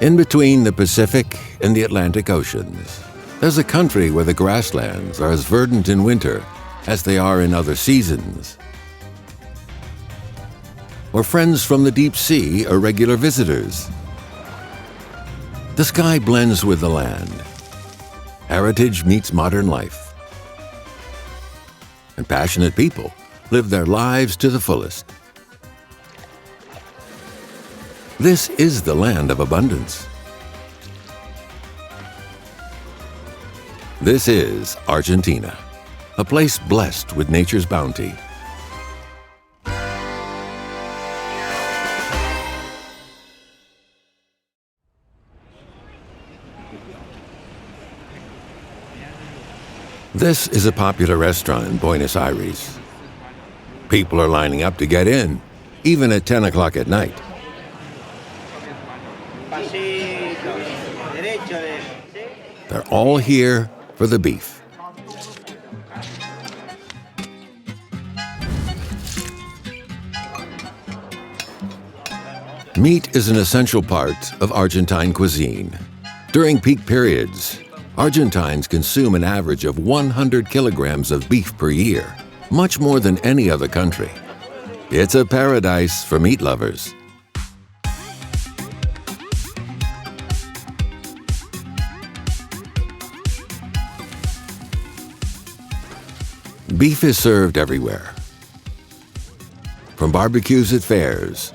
In between the Pacific and the Atlantic Oceans, there's a country where the grasslands are as verdant in winter as they are in other seasons, where friends from the deep sea are regular visitors. The sky blends with the land. Heritage meets modern life. And passionate people live their lives to the fullest. This is the land of abundance. This is Argentina, a place blessed with nature's bounty. This is a popular restaurant in Buenos Aires. People are lining up to get in, even at 10 o'clock at night. They're all here for the beef. Meat is an essential part of Argentine cuisine. During peak periods, Argentines consume an average of 100 kilograms of beef per year, much more than any other country. It's a paradise for meat lovers. Beef is served everywhere, from barbecues at fairs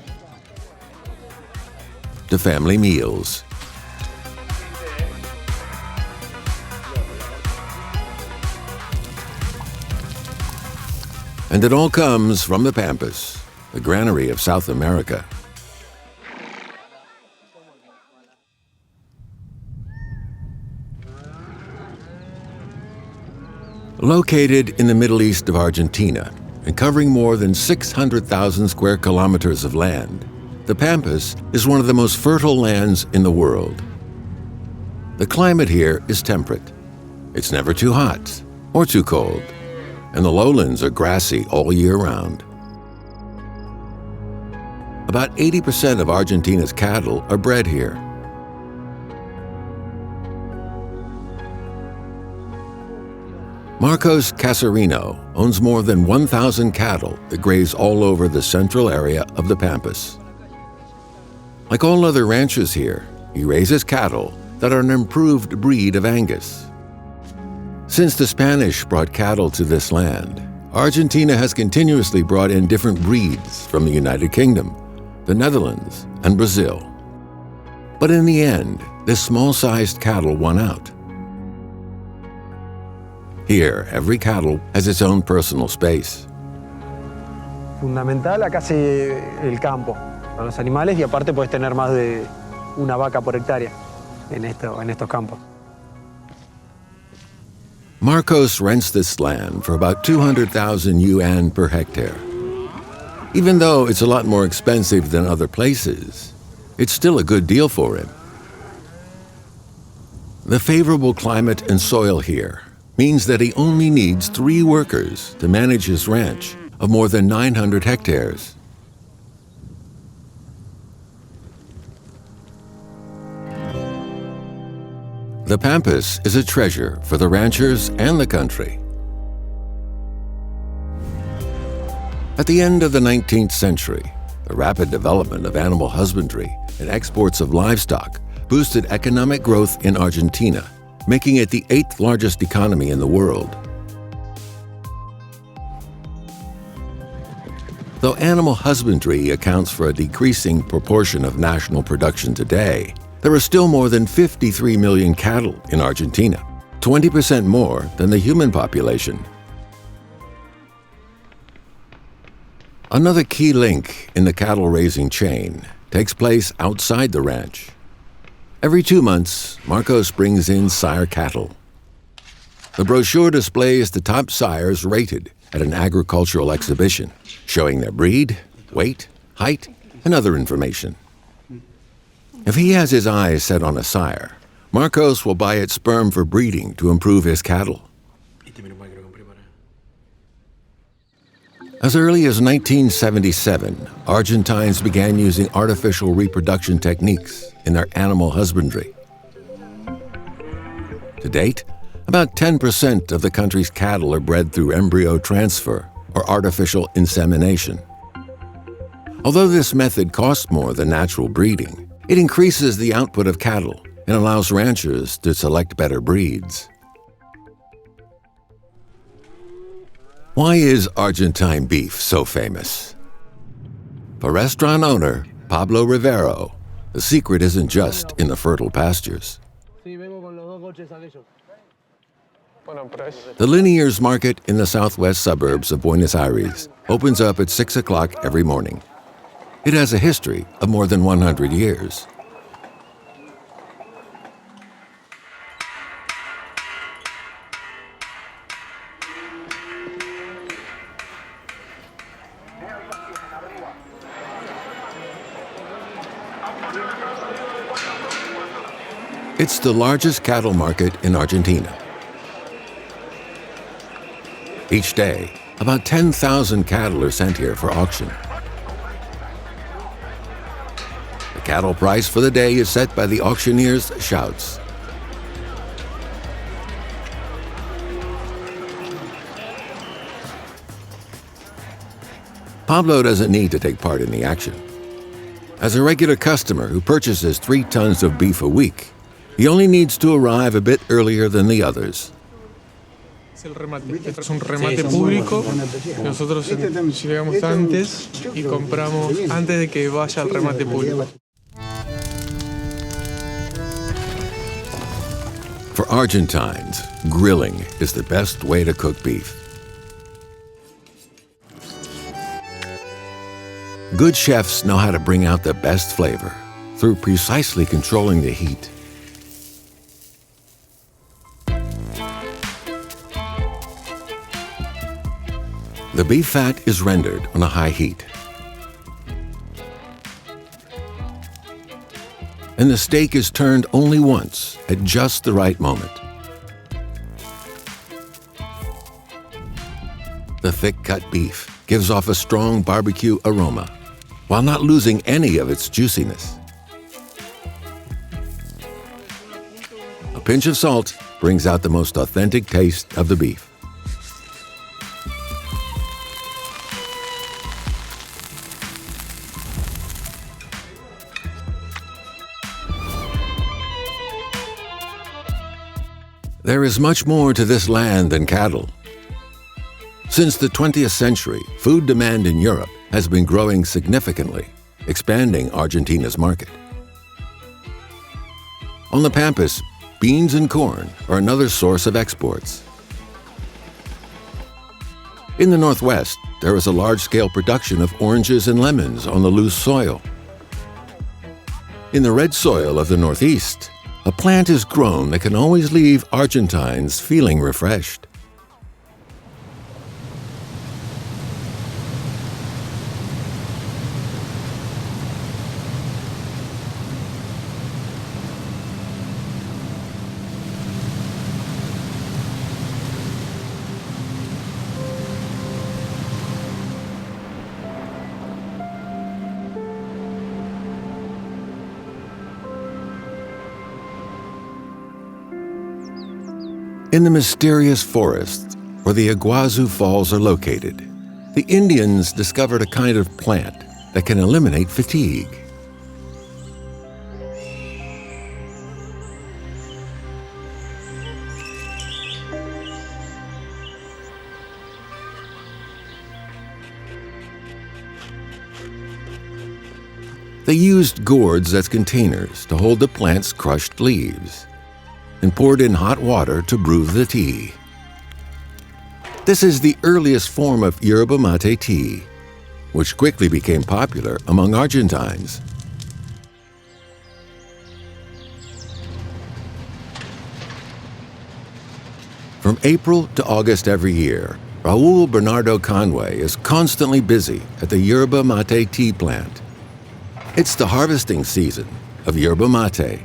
to family meals. And it all comes from the Pampas, the granary of South America. Located in the Middle East of Argentina and covering more than 600,000 square kilometers of land, the Pampas is one of the most fertile lands in the world. The climate here is temperate. It's never too hot or too cold, and the lowlands are grassy all year round. About 80% of Argentina's cattle are bred here. Marcos Casarino owns more than 1,000 cattle that graze all over the central area of the Pampas. Like all other ranchers here, he raises cattle that are an improved breed of Angus. Since the Spanish brought cattle to this land, Argentina has continuously brought in different breeds from the United Kingdom, the Netherlands, and Brazil. But in the end, this small-sized cattle won out. Here, every cattle has its own personal space. Fundamental acá el campo con los animales y aparte puedes tener más de una vaca por hectárea en estos campos. Marcos rents this land for about 200,000 yuan per hectare. Even though it's a lot more expensive than other places, it's still a good deal for him. The favorable climate and soil here means that he only needs 3 workers to manage his ranch of more than 900 hectares. The Pampas is a treasure for the ranchers and the country. At the end of the 19th century, the rapid development of animal husbandry and exports of livestock boosted economic growth in Argentina, making it the 8th largest economy in the world. Though animal husbandry accounts for a decreasing proportion of national production today, there are still more than 53 million cattle in Argentina, 20% more than the human population. Another key link in the cattle-raising chain takes place outside the ranch. Every 2 months, Marcos brings in sire cattle. The brochure displays the top sires rated at an agricultural exhibition, showing their breed, weight, height, and other information. If he has his eyes set on a sire, Marcos will buy its sperm for breeding to improve his cattle. As early as 1977, Argentines began using artificial reproduction techniques in their animal husbandry. To date, about 10% of the country's cattle are bred through embryo transfer or artificial insemination. Although this method costs more than natural breeding, it increases the output of cattle and allows ranchers to select better breeds. Why is Argentine beef so famous? For restaurant owner Pablo Rivero, the secret isn't just in the fertile pastures. The Liniers Market in the southwest suburbs of Buenos Aires opens up at 6 o'clock every morning. It has a history of more than 100 years. It's the largest cattle market in Argentina. Each day, about 10,000 cattle are sent here for auction. The cattle price for the day is set by the auctioneer's shouts. Pablo doesn't need to take part in the action. As a regular customer who purchases 3 tons of beef a week, he only needs to arrive a bit earlier than the others. Es un remate público. Nosotros llegamos antes y compramos antes de que vaya al remate público. For Argentines, grilling is the best way to cook beef. Good chefs know how to bring out the best flavor through precisely controlling the heat. The beef fat is rendered on a high heat. And the steak is turned only once at just the right moment. The thick-cut beef gives off a strong barbecue aroma while not losing any of its juiciness. A pinch of salt brings out the most authentic taste of the beef. There is much more to this land than cattle. Since the 20th century, food demand in Europe has been growing significantly, expanding Argentina's market. On the Pampas, beans and corn are another source of exports. In the Northwest, there is a large-scale production of oranges and lemons on the loose soil. In the red soil of the Northeast, a plant is grown that can always leave Argentines feeling refreshed. In the mysterious forest where the Iguazu Falls are located, the Indians discovered a kind of plant that can eliminate fatigue. They used gourds as containers to hold the plant's crushed leaves and poured in hot water to brew the tea. This is the earliest form of yerba mate tea, which quickly became popular among Argentines. From April to August every year, Raul Bernardo Conway is constantly busy at the yerba mate tea plant. It's the harvesting season of yerba mate.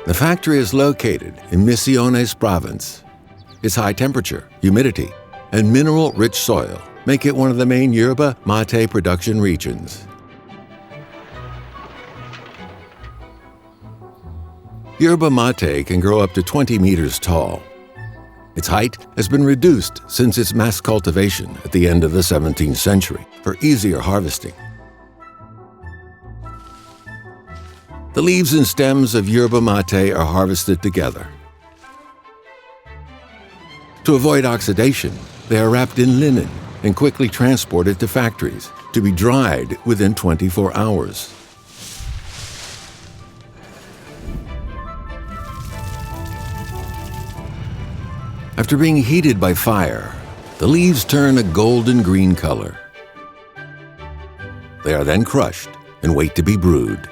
The factory is located in Misiones province. Its high temperature, humidity, and mineral-rich soil make it one of the main yerba mate production regions. Yerba mate can grow up to 20 meters tall. Its height has been reduced since its mass cultivation at the end of the 17th century for easier harvesting. The leaves and stems of yerba mate are harvested together. To avoid oxidation, they are wrapped in linen and quickly transported to factories to be dried within 24 hours. After being heated by fire, the leaves turn a golden green color. They are then crushed and wait to be brewed.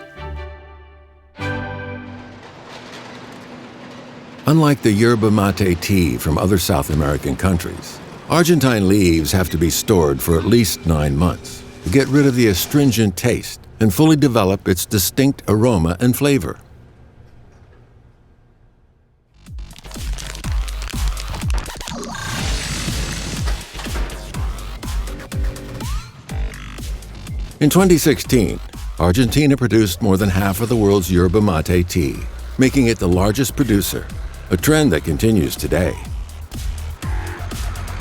Unlike the yerba mate tea from other South American countries, Argentine leaves have to be stored for at least 9 months to get rid of the astringent taste and fully develop its distinct aroma and flavor. In 2016, Argentina produced more than half of the world's yerba mate tea, making it the largest producer, a trend that continues today.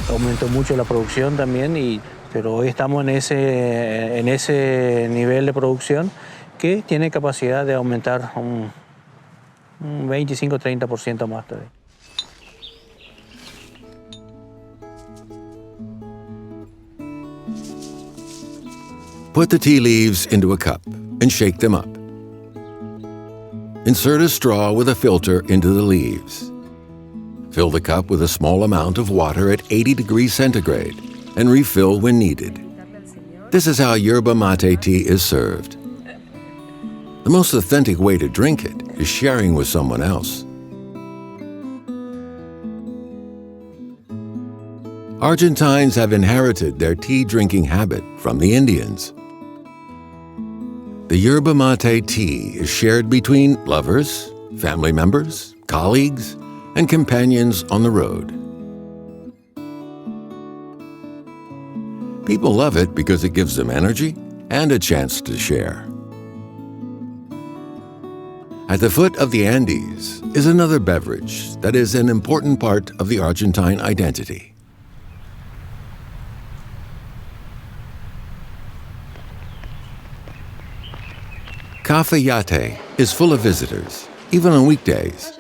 Aumentó mucho la producción también, pero hoy estamos en ese nivel de producción que tiene capacidad de aumentar un 25-30% más todavía. Put the tea leaves into a cup and shake them up. Insert a straw with a filter into the leaves. Fill the cup with a small amount of water at 80 degrees centigrade and refill when needed. This is how yerba mate tea is served. The most authentic way to drink it is sharing with someone else. Argentines have inherited their tea drinking habit from the Indians. The yerba mate tea is shared between lovers, family members, colleagues, and companions on the road. People love it because it gives them energy and a chance to share. At the foot of the Andes is another beverage that is an important part of the Argentine identity. Cafayate is full of visitors, even on weekdays.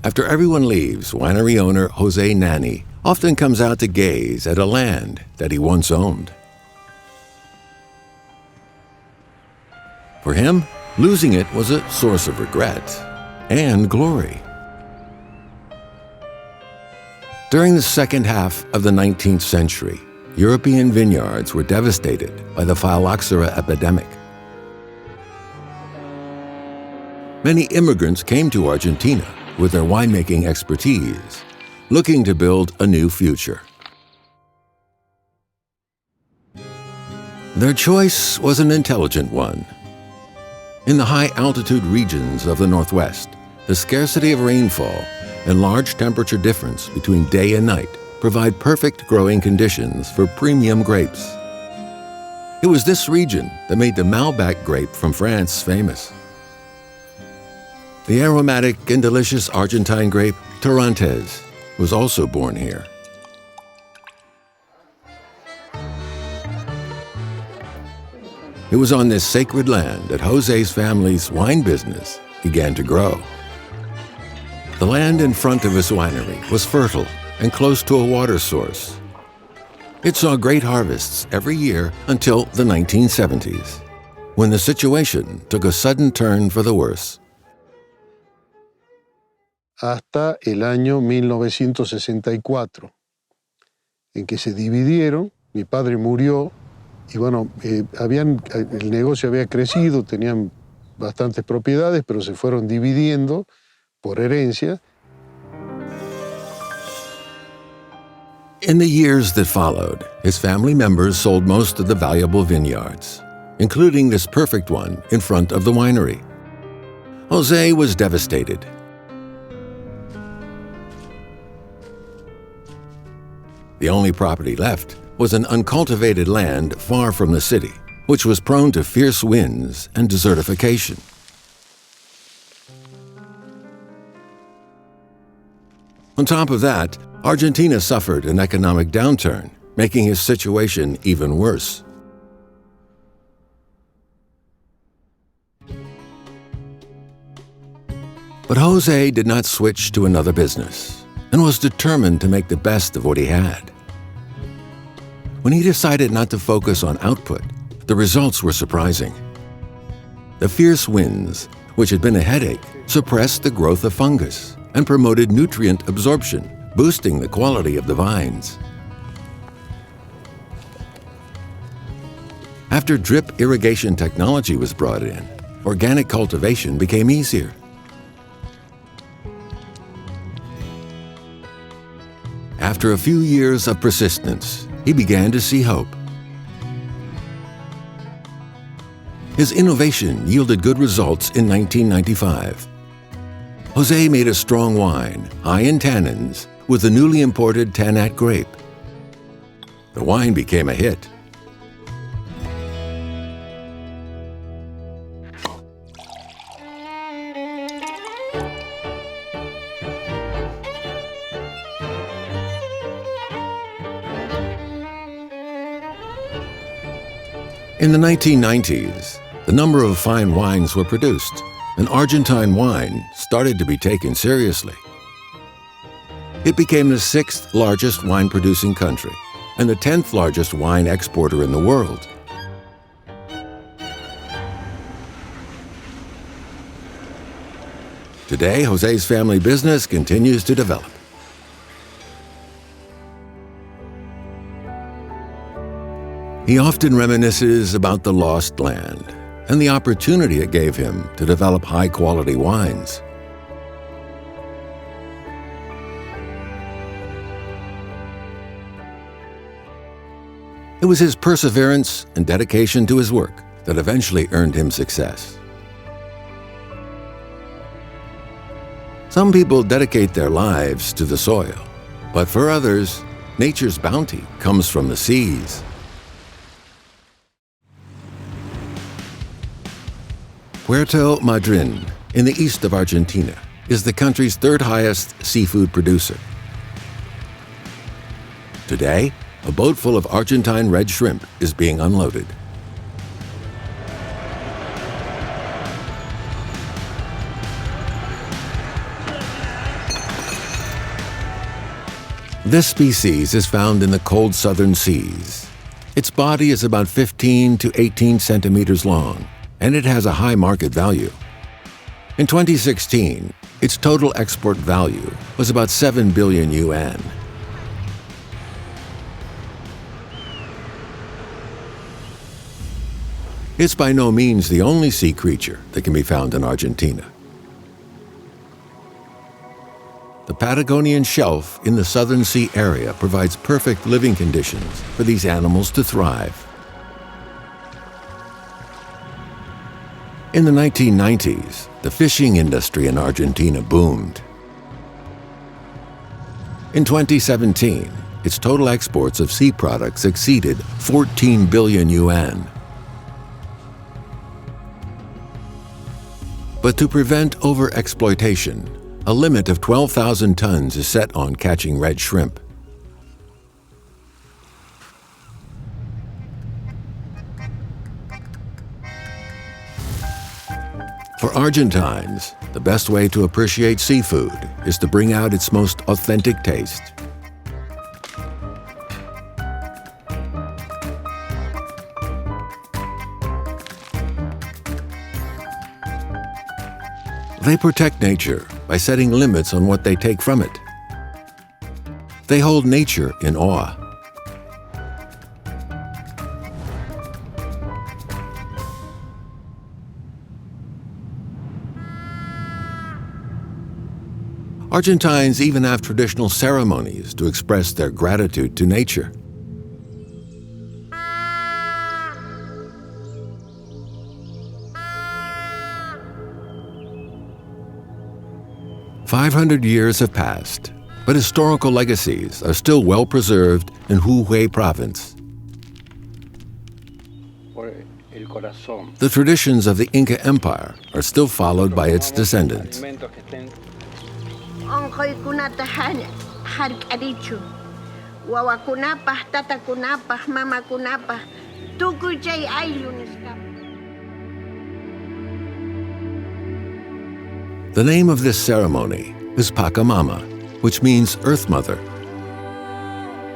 After everyone leaves, winery owner Jose Nani often comes out to gaze at a land that he once owned. For him, losing it was a source of regret and glory. During the second half of the 19th century, European vineyards were devastated by the phylloxera epidemic. Many immigrants came to Argentina with their winemaking expertise, looking to build a new future. Their choice was an intelligent one. In the high-altitude regions of the Northwest, the scarcity of rainfall and large temperature difference between day and night provide perfect growing conditions for premium grapes. It was this region that made the Malbec grape from France famous. The aromatic and delicious Argentine grape, Torrontés, was also born here. It was on this sacred land that Jose's family's wine business began to grow. The land in front of his winery was fertile and close to a water source. It saw great harvests every year until the 1970s, when the situation took a sudden turn for the worse. Hasta el año 1964, en que se dividieron, mi padre murió y bueno, el negocio había crecido, tenían bastantes propiedades, pero se fueron dividiendo por herencia. In the years that followed, his family members sold most of the valuable vineyards, including this perfect one in front of the winery. Jose was devastated. The only property left was an uncultivated land far from the city, which was prone to fierce winds and desertification. On top of that, Argentina suffered an economic downturn, making his situation even worse. But Jose did not switch to another business and was determined to make the best of what he had. When he decided not to focus on output, the results were surprising. The fierce winds, which had been a headache, suppressed the growth of fungus and promoted nutrient absorption, boosting the quality of the vines. After drip irrigation technology was brought in, organic cultivation became easier. After a few years of persistence, he began to see hope. His innovation yielded good results in 1995. Jose made a strong wine, high in tannins, with the newly imported Tannat grape. The wine became a hit. In the 1990s, the number of fine wines were produced, and Argentine wine started to be taken seriously. It became the 6th largest wine-producing country and the 10th largest wine exporter in the world. Today, Jose's family business continues to develop. He often reminisces about the lost land and the opportunity it gave him to develop high-quality wines. It was his perseverance and dedication to his work that eventually earned him success. Some people dedicate their lives to the soil, but for others, nature's bounty comes from the seas. Puerto Madryn, in the east of Argentina, is the country's 3rd highest seafood producer. Today, a boat full of Argentine red shrimp is being unloaded. This species is found in the cold southern seas. Its body is about 15 to 18 centimeters long, and it has a high market value. In 2016, its total export value was about 7 billion yuan. It's by no means the only sea creature that can be found in Argentina. The Patagonian shelf in the Southern Sea area provides perfect living conditions for these animals to thrive. In the 1990s, the fishing industry in Argentina boomed. In 2017, its total exports of sea products exceeded 14 billion yuan. But to prevent overexploitation, a limit of 12,000 tons is set on catching red shrimp. For Argentines, the best way to appreciate seafood is to bring out its most authentic taste. They protect nature by setting limits on what they take from it. They hold nature in awe. Argentines even have traditional ceremonies to express their gratitude to nature. 500 years have passed, but historical legacies are still well preserved in Huhui province. The traditions of the Inca Empire are still followed by its descendants. The name of this ceremony is Pachamama, which means Earth Mother.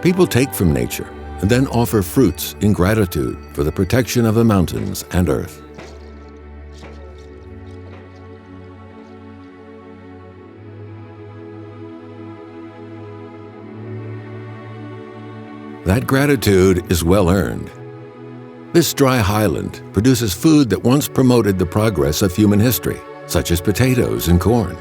People take from nature and then offer fruits in gratitude for the protection of the mountains and earth. That gratitude is well earned. This dry highland produces food that once promoted the progress of human history, such as potatoes and corn.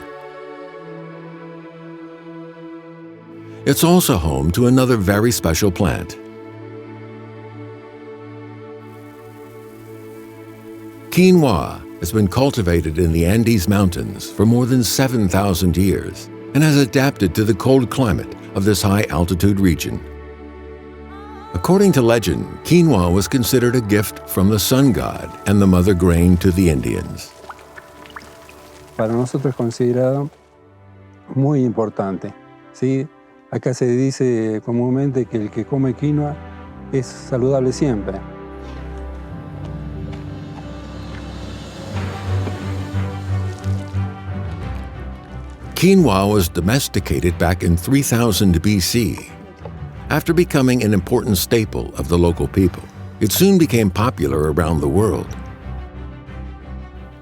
It's also home to another very special plant. Quinoa has been cultivated in the Andes Mountains for more than 7,000 years and has adapted to the cold climate of this high-altitude region. According to legend, quinoa was considered a gift from the sun god and the mother grain to the Indians. Para nosotros es considerado muy importante, ¿sí? Acá se dice comúnmente que el que come quinoa es saludable siempre. Quinoa was domesticated back in 3000 BC. After becoming an important staple of the local people, it soon became popular around the world.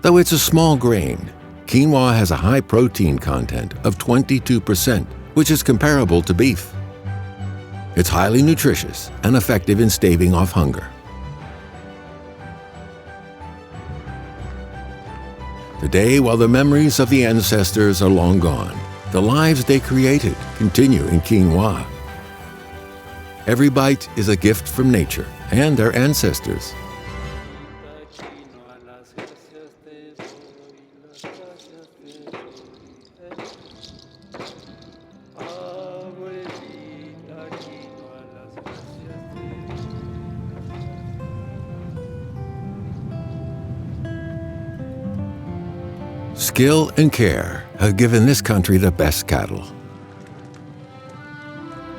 Though it's a small grain, quinoa has a high protein content of 22%, which is comparable to beef. It's highly nutritious and effective in staving off hunger. Today, while the memories of the ancestors are long gone, the lives they created continue in quinoa. Every bite is a gift from nature and their ancestors. Skill and care have given this country the best cattle.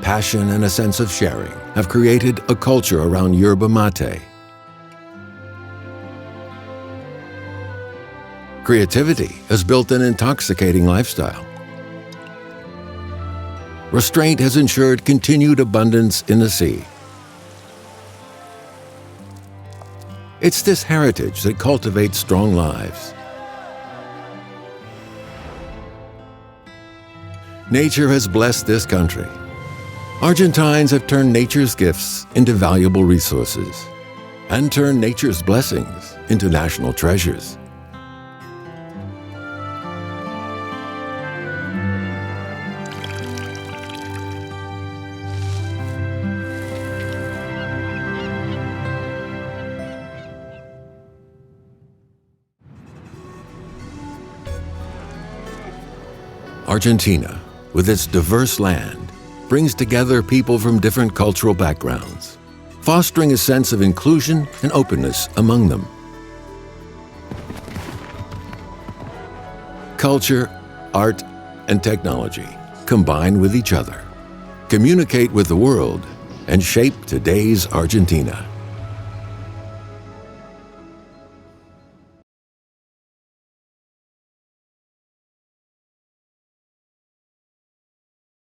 Passion and a sense of sharing have created a culture around yerba mate. Creativity has built an intoxicating lifestyle. Restraint has ensured continued abundance in the sea. It's this heritage that cultivates strong lives. Nature has blessed this country. Argentines have turned nature's gifts into valuable resources and turned nature's blessings into national treasures. Argentina, with its diverse land, brings together people from different cultural backgrounds, fostering a sense of inclusion and openness among them. Culture, art, and technology combine with each other, communicate with the world, and shape today's Argentina.